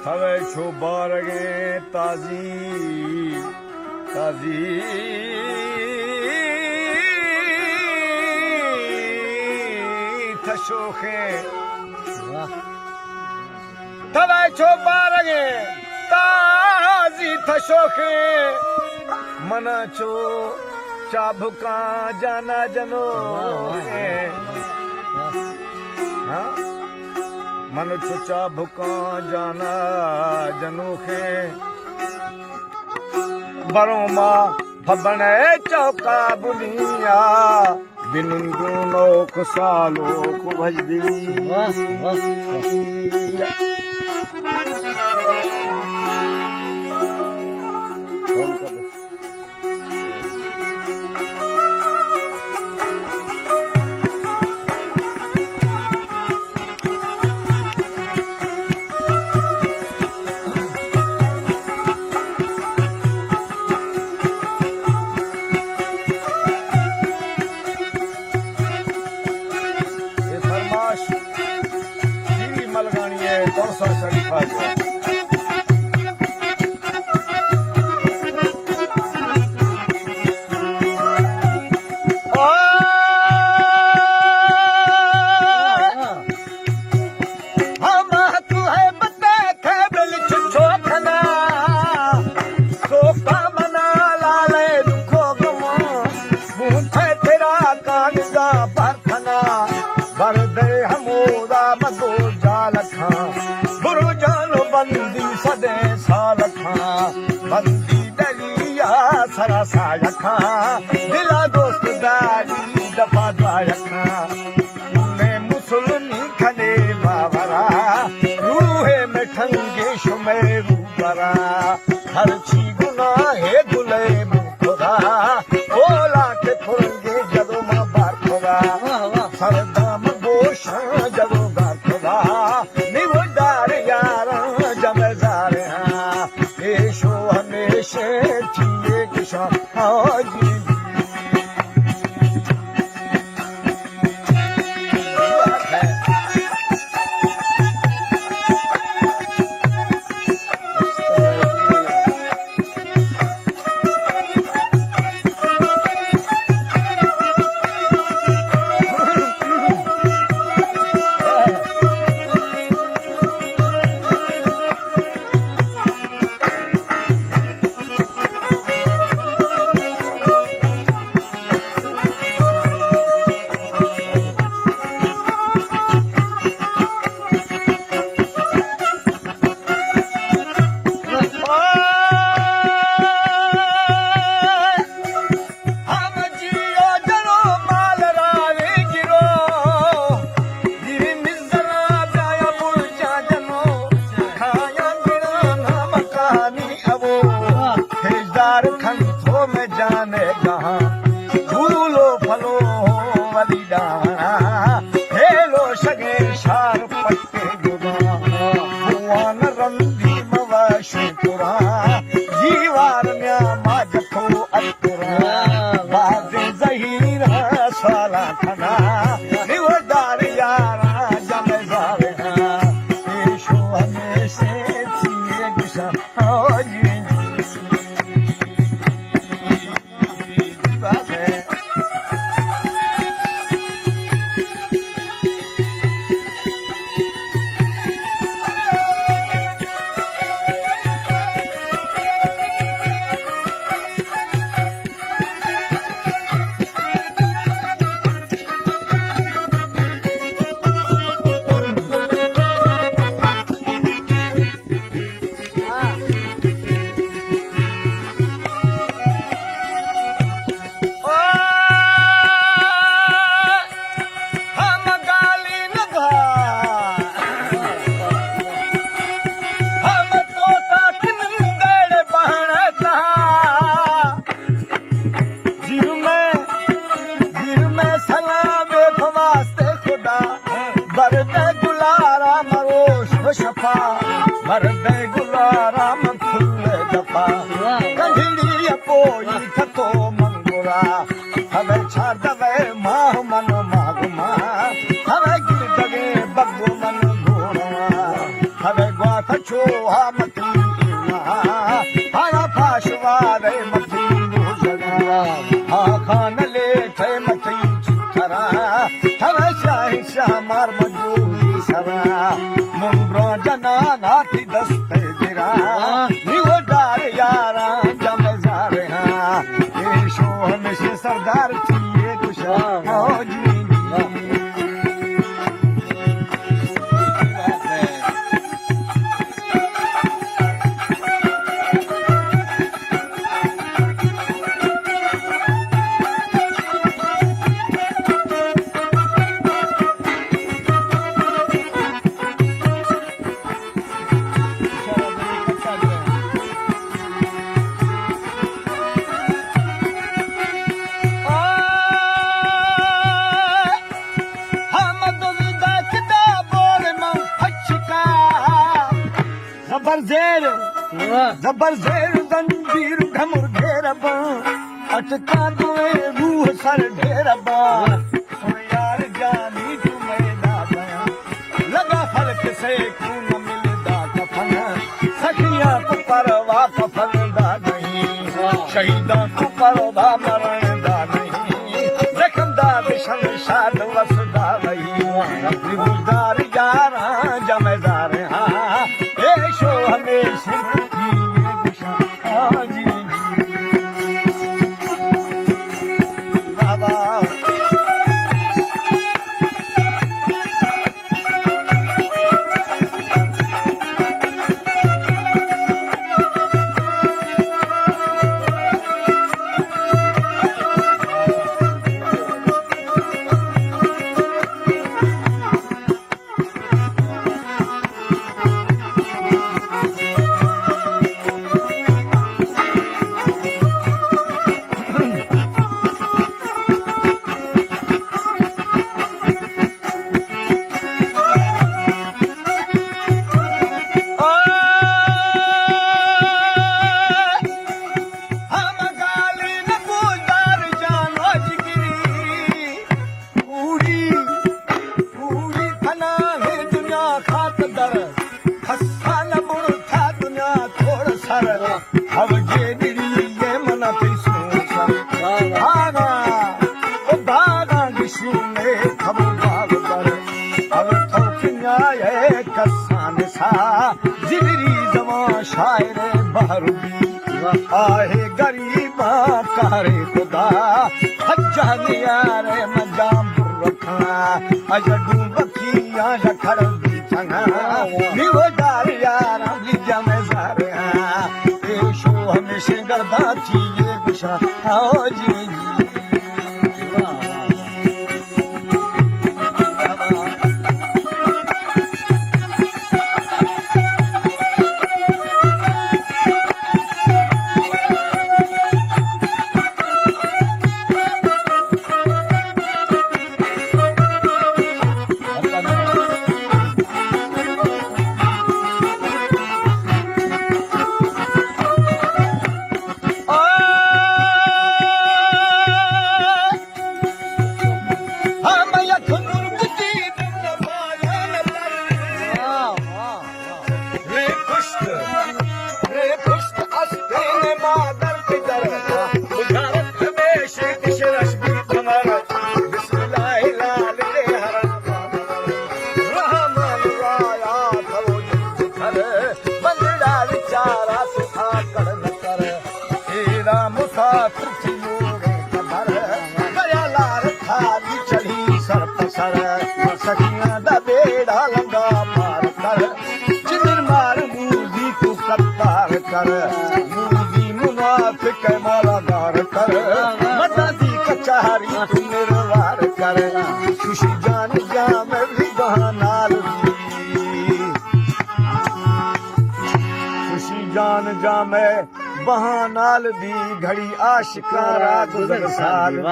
हवे छो बारगे ताजी ताजी थशोखे हवे छो बारगे ताजी थशोखे मना छो चाबुका जाना जनो मन छो चाबुका जाना जनोखे बरोमा फबने चौका बुनिया बिनुंदू नोक सालो को भजदी कौन सा शरीफा जो सदे साल बंदी दलिया सरा सायखा दिला दोस्त दारी दफा द्वायखा मैं मुसलनी खने बावरा रूहे में ठंगे शुमे रूबरा हर छी गुनाहे गुले मुखरा ओला के फुरंगे जदो मां बार खुदा सरदाम गोशा जदो गार खुदा निवदार यारा जमदार एशो हमेशा थिए किशा हाजी खंथों में जाने कहाँ फूलो फलो वाली डाना हेलो सगे शार पट्टे गुना भुवन रंदी मवाशी पुरा दीवार म्या माजको अतुरा बादे जहीरा साला खना निवदार यारा जमदार एशो हमेशा थिए गुसा हाजी शफा मर्द गुलाराम फुल दफा कंढड़ी पोई थको मंगुरा हवे छा दवे माह मन मागमा हवे लोहा मथी हारा फाशवारे मथी हा खान ले थे मथी छरा थर शाही शामार मजूरी सरा मुंब्रो जना नाथी दस्ते गिरा निवदार यारा जमजार हाँ ये शो हमेशा सरदार थी ये कुशा जी जबर ज़ेर जंजीर घमुर घेरबा अटका दुए रूह सर ढेरबा यार जानी तू मैदा बया लगा फर्क से खून मिलदा कफन सखिया को परवा कफन दा नहीं शहीदा को परवा मरदा नहीं जखमदा बिशन शाद वसदा नहीं रिबुदार यारा जमेदार हाँ ए शो हमेशा शायर बहरूबी आहे गरीबा कारे खुदा हजानी यारे मजाम रखना अजडू बखिया जखड़ दी चंगा निवदार यारा लिजा में सारे ए शो हमेशा गरबा थी ये गुशा आओ जी सखियां दा बेड़ा लंगा पार कर जिंदर मार मूदी को कत्तार कर मूदी मुनाफिक मौलादार कर मता दी कचहरी तू निर्वार कर खुशी जान जा मैं भी बहानाल दी खुशी जान जा मैं बहानाल दी घड़ी आशिकारा गुजर साल दी।